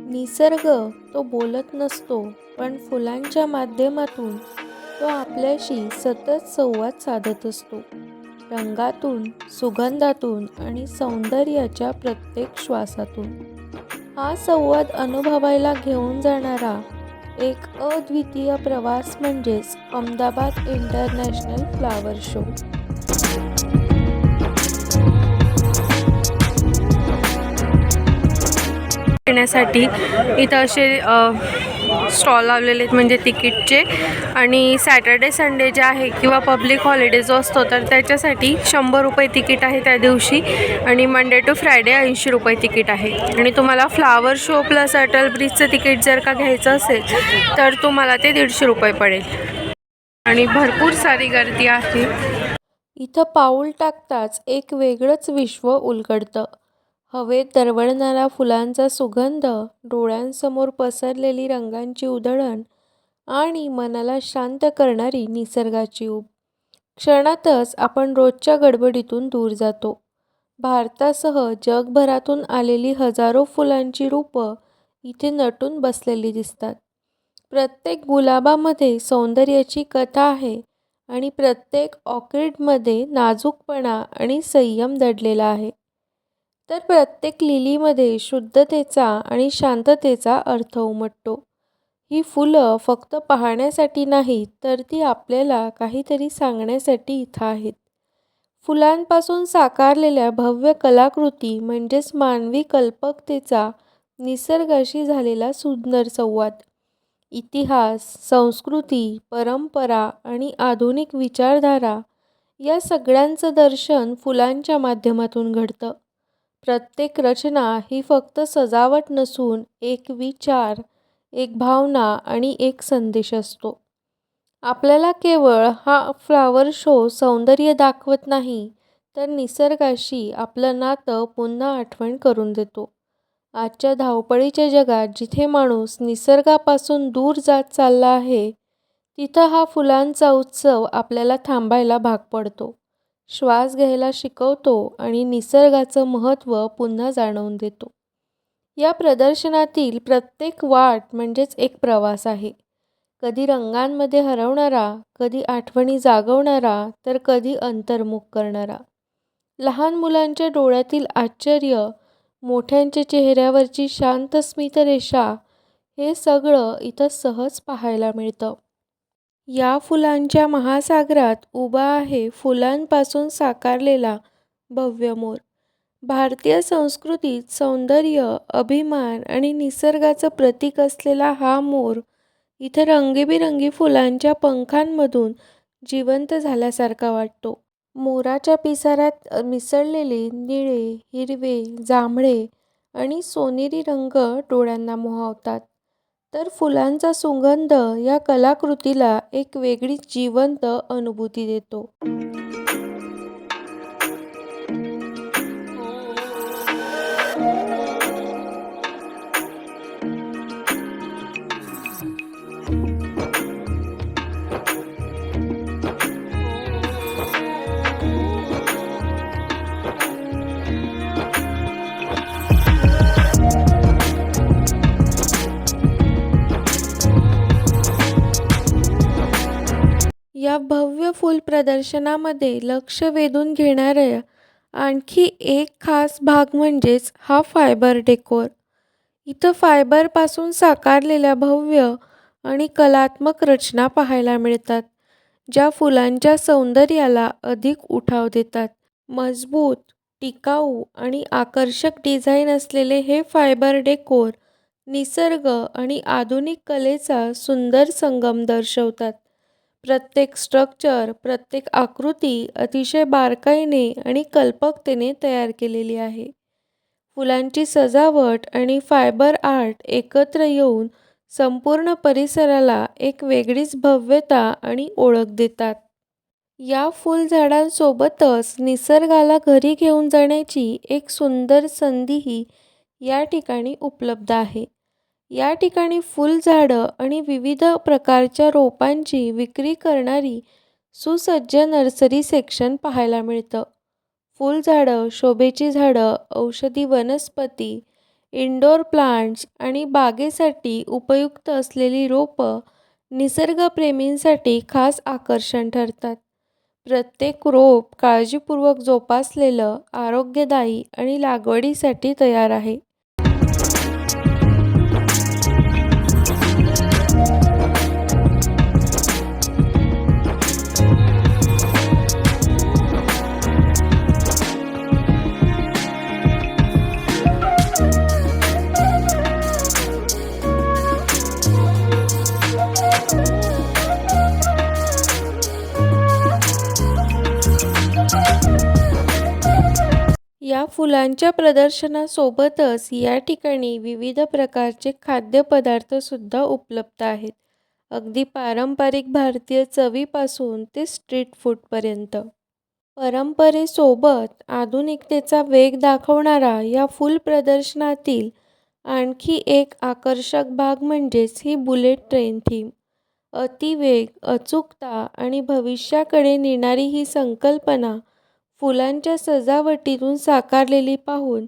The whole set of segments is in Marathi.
निसर्ग तो बोलत नसतो, पण फुलांच्या माध्यमातून तो आपल्याशी सतत संवाद साधत असतो. रंगातून, सुगंधातून आणि सौंदर्याच्या प्रत्येक श्वासातून. हा संवाद अनुभवायला घेऊन जाणारा एक अद्वितीय प्रवास म्हणजेच अहमदाबाद इंटरनॅशनल फ्लावर शो. येण्यासाठी इथं असे स्टॉल लावलेले आहेत म्हणजे तिकीटचे. आणि सॅटर्डे संडे जे आहे किंवा पब्लिक हॉलिडे जो असतो तर त्याच्यासाठी 100 रुपये तिकीट आहे त्या दिवशी. आणि मंडे टू फ्रायडे 80 रुपये तिकीट आहे. आणि तुम्हाला फ्लावर शो प्लस अटल ब्रिजचं तिकीट जर का घ्यायचं असेल तर तुम्हाला ते 150 रुपये पडेल. आणि भरपूर सारी गर्दी आहे. इथं पाऊल टाकताच एक वेगळंच विश्व उलगडतं. हवेत दरवळणारा फुलांचा सुगंध, डोळ्यांसमोर पसरलेली रंगांची उधळण आणि मनाला शांत करणारी निसर्गाची ऊब. क्षणातच आपण रोजच्या गडबडीतून दूर जातो. भारतासह जगभरातून आलेली हजारो फुलांची रूपं इथे नटून बसलेली दिसतात. प्रत्येक गुलाबामध्ये सौंदर्याची कथा आहे आणि प्रत्येक ऑर्किडमध्ये नाजूकपणा आणि संयम दडलेला आहे. तर प्रत्येक लिलीमध्ये शुद्धतेचा आणि शांततेचा अर्थ उमटतो. ही फुलं फक्त पाहण्यासाठी नाहीत, तर ती आपल्याला काहीतरी सांगण्यासाठी इथं आहेत. फुलांपासून साकारलेल्या भव्य कलाकृती म्हणजेच मानवी कल्पकतेचा निसर्गाशी झालेला सुंदर संवाद. इतिहास, संस्कृती, परंपरा आणि आधुनिक विचारधारा या सगळ्यांचं दर्शन फुलांच्या माध्यमातून घडतं. प्रत्येक रचना ही फक्त सजावट नसून एक विचार, एक भावना आणि एक संदेश असतो. आपल्याला केवळ हा फ्लावर शो सौंदर्य दाखवत नाही, तर निसर्गाशी आपलं नातं पुन्हा आठवण करून देतो. आजच्या धावपळीच्या जगात जिथे माणूस निसर्गापासून दूर जात चालला आहे, तिथं हा फुलांचा उत्सव आपल्याला थांबायला भाग पडतो. श्वास घ्यायला शिकवतो आणि निसर्गाचं महत्त्व पुन्हा जाणवून देतो. या प्रदर्शनातील प्रत्येक वाट म्हणजेच एक प्रवास आहे. कधी रंगांमध्ये हरवणारा, कधी आठवणी जागवणारा, तर कधी अंतर्मुख करणारा. लहान मुलांच्या डोळ्यातील आश्चर्य, मोठ्यांच्या चेहऱ्यावरची शांत स्मितरेषा, हे सगळं इथं सहज पाहायला मिळतं. या फुलांच्या महासागरात उभा आहे फुलांपासून साकारलेला भव्य मोर. भारतीय संस्कृतीत सौंदर्य, अभिमान आणि निसर्गाचं प्रतीक असलेला हा मोर इथे रंगीबेरंगी फुलांच्या पंखांमधून जिवंत झाल्यासारखा वाटतो. मोराच्या पिसाऱ्यात मिसळलेले निळे, हिरवे, जांभळे आणि सोनेरी रंग डोळ्यांना मोहवतात. तर फुलांचा सुगंध या कलाकृतीला एक वेगळीच जिवंत अनुभूती देतो. या भव्य फूल प्रदर्शनामध्ये लक्ष वेधून घेणारा आणखी एक खास भाग म्हणजेच हा फायबर डेकोर. इथं फायबरपासून साकारलेल्या भव्य आणि कलात्मक रचना पाहायला मिळतात, ज्या फुलांच्या सौंदर्याला अधिक उठाव देतात. मजबूत, टिकाऊ आणि आकर्षक डिझाईन असलेले हे फायबर डेकोर निसर्ग आणि आधुनिक कलेचा सुंदर संगम दर्शवतात. प्रत्येक स्ट्रक्चर, प्रत्येक आकृती अतिशय बारकाईने आणि कल्पकतेने तयार केलेली आहे. फुलांची सजावट आणि फायबर आर्ट एकत्र येऊन संपूर्ण परिसराला एक वेगळीच भव्यता आणि ओळख देतात. या फुलझाडांसोबतच निसर्गाला घरी घेऊन जाण्याची एक सुंदर संधीही या ठिकाणी उपलब्ध आहे. या ठिकाणी फुलझाडं आणि विविध प्रकारच्या रोपांची विक्री करणारी सुसज्ज नर्सरी सेक्शन पाहायला मिळतं. फुलझाडं, शोभेची झाडं, औषधी वनस्पती, इनडोअर प्लांट्स आणि बागेसाठी उपयुक्त असलेली रोपं निसर्गप्रेमींसाठी खास आकर्षण ठरतात. प्रत्येक रोप काळजीपूर्वक जोपासलेलं, आरोग्यदायी आणि लागवडीसाठी तयार आहे. या फुलांच्या प्रदर्शनासोबतच या ठिकाणी विविध प्रकारचे खाद्यपदार्थसुद्धा उपलब्ध आहेत. अगदी पारंपरिक भारतीय चवीपासून ते स्ट्रीट फूडपर्यंत. परंपरेसोबत आधुनिकतेचा वेग दाखवणारा या फुल प्रदर्शनातील आणखी एक आकर्षक भाग म्हणजेच ही बुलेट ट्रेन थीम. अतिवेग, अचूकता आणि भविष्याकडे नेणारी ही संकल्पना फुलांच्या सजावटीतून साकारलेली पाहून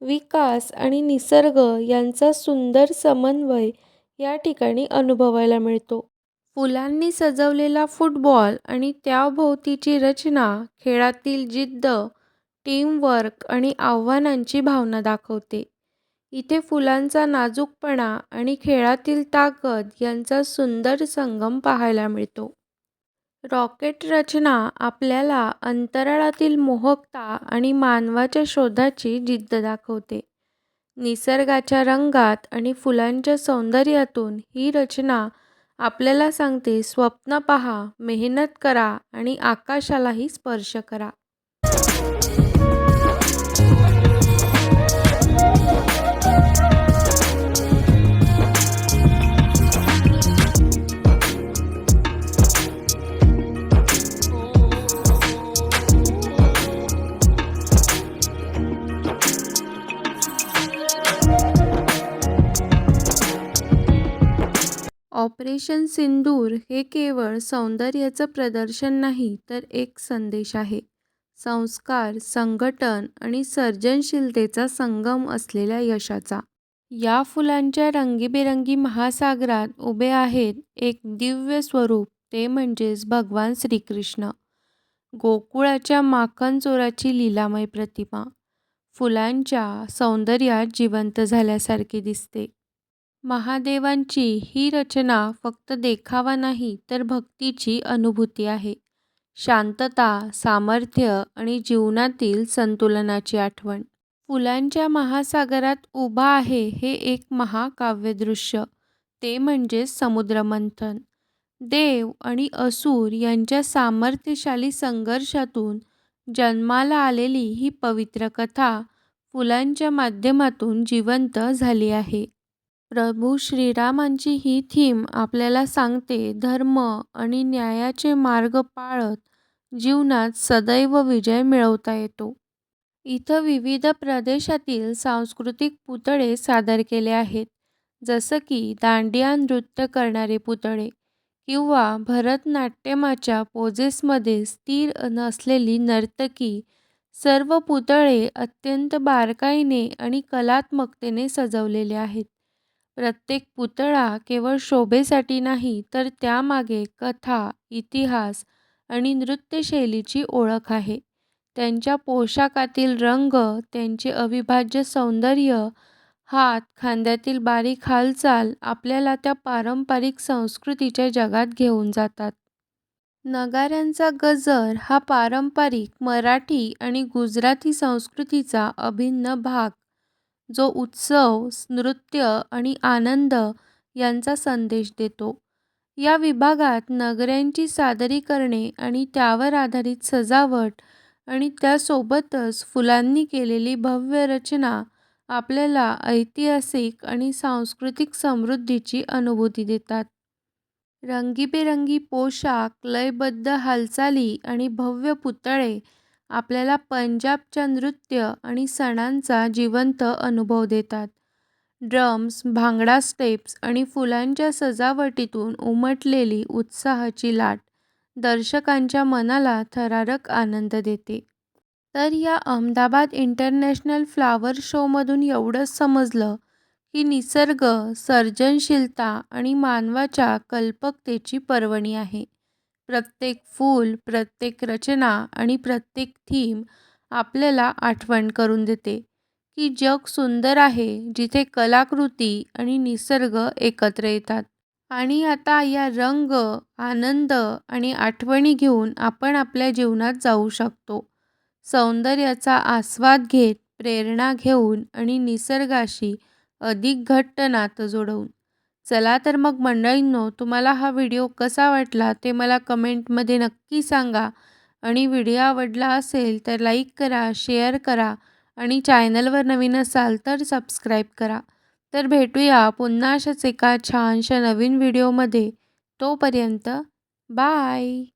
विकास आणि निसर्ग यांचा सुंदर समन्वय या ठिकाणी अनुभवायला मिळतो. फुलांनी सजवलेला फुटबॉल आणि त्याभोवतीची रचना खेळातील जिद्द, टीमवर्क आणि आव्हानांची भावना दाखवते. इथे फुलांचा नाजूकपणा आणि खेळातील ताकद यांचा सुंदर संगम पाहायला मिळतो. रॉकेट रचना आपल्याला अंतराळातील मोहकता आणि मानवाच्या शोधाची जिद्द दाखवते. निसर्गाच्या रंगात आणि फुलांच्या सौंदर्यातून ही रचना आपल्याला सांगते, स्वप्न पहा, मेहनत करा आणि आकाशालाही स्पर्श करा. ऑपरेशन सिंदूर हे केवळ सौंदर्याचं प्रदर्शन नाही, तर एक संदेश आहे. संस्कार, संघटन आणि सर्जनशीलतेचा संगम असलेल्या यशाचा. या फुलांच्या रंगीबेरंगी महासागरात उभे आहेत एक दिव्य स्वरूप, ते म्हणजेच भगवान श्रीकृष्ण. गोकुळाच्या माखनचोराची लीलामय प्रतिमा. फुलांच्या सौंदर्यात जिवंत झाल्यासारखी दिसते. महादेवांची ही रचना फक्त देखावा नाही, तर भक्तीची अनुभूती आहे. शांतता, सामर्थ्य आणि जीवनातील संतुलनाची आठवण. फुलांच्या महासागरात उभा आहे हे एक महाकाव्यदृश्य, ते म्हणजे समुद्रमंथन. देव आणि असुर यांच्या सामर्थ्यशाली संघर्षातून जन्माला आलेली ही पवित्र कथा फुलांच्या माध्यमातून जिवंत झाली आहे. प्रभू श्रीरामांची ही थीम आपल्याला सांगते, धर्म आणि न्यायाचे मार्ग पाळत जीवनात सदैव विजय मिळवता येतो. इथं विविध प्रदेशातील सांस्कृतिक पुतळे सादर केले आहेत, जसं की दांडिया नृत्य करणारे पुतळे किंवा भरतनाट्यमाच्या पोजेसमध्ये स्थिर नसलेली नर्तकी. सर्व पुतळे अत्यंत बारकाईने आणि कलात्मकतेने सजवलेले आहेत. प्रत्येक पुतळा केवळ शोभेसाठी नाही, तर त्यामागे कथा, इतिहास आणि नृत्यशैलीची ओळख आहे. त्यांच्या पोशाखातील रंग, त्यांचे अविभाज्य सौंदर्य, हात, खांद्यातील बारीक हालचाल आपल्याला त्या पारंपरिक संस्कृतीच्या जगात घेऊन जातात. नगाऱ्यांचा गजर हा पारंपरिक मराठी आणि गुजराती संस्कृतीचा अभिन्न भाग, जो उत्सव, नृत्य आणि आनंद यांचा संदेश देतो. या विभागात नगऱ्यांची सादरीकरणे आणि त्यावर आधारित सजावट आणि त्यासोबतच फुलांनी केलेली भव्य रचना आपल्याला ऐतिहासिक आणि सांस्कृतिक समृद्धीची अनुभूती देतात. रंगीबेरंगी पोशाख, लयबद्ध हालचाली आणि भव्य पुतळे आपल्याला पंजाबच्या नृत्य आणि सणांचा जिवंत अनुभव देतात. ड्रम्स, भांगडा स्टेप्स आणि फुलांच्या सजावटीतून उमटलेली उत्साहाची लाट दर्शकांच्या मनाला थरारक आनंद देते. तर या अहमदाबाद इंटरनॅशनल फ्लॉवर शोमधून एवढंच समजलं की निसर्ग, सर्जनशीलता आणि मानवाच्या कल्पकतेची पर्वणी आहे. प्रत्येक फूल, प्रत्येक रचना आणि प्रत्येक थीम आपल्याला आठवण करून देते की जग सुंदर आहे जिथे कलाकृती आणि निसर्ग एकत्र येतात. आणि आता या रंग, आनंद आणि आठवणी घेऊन आपण आपल्या जीवनात जाऊ शकतो. सौंदर्याचा आस्वाद घेत, प्रेरणा घेऊन आणि निसर्गाशी अधिक घट्ट नातं जोडवून. चला तर मग मंडळींनो, तुम्हाला हा व्हिडिओ कसा वाटला ते मला कमेंटमध्ये नक्की सांगा. आणि व्हिडिओ आवडला असेल तर लाईक करा, शेअर करा आणि चॅनलवर नवीन असाल तर सबस्क्राईब करा. तर भेटूया पुन्हा अशाच एका छानशा नवीन व्हिडिओमध्ये. तोपर्यंत बाय.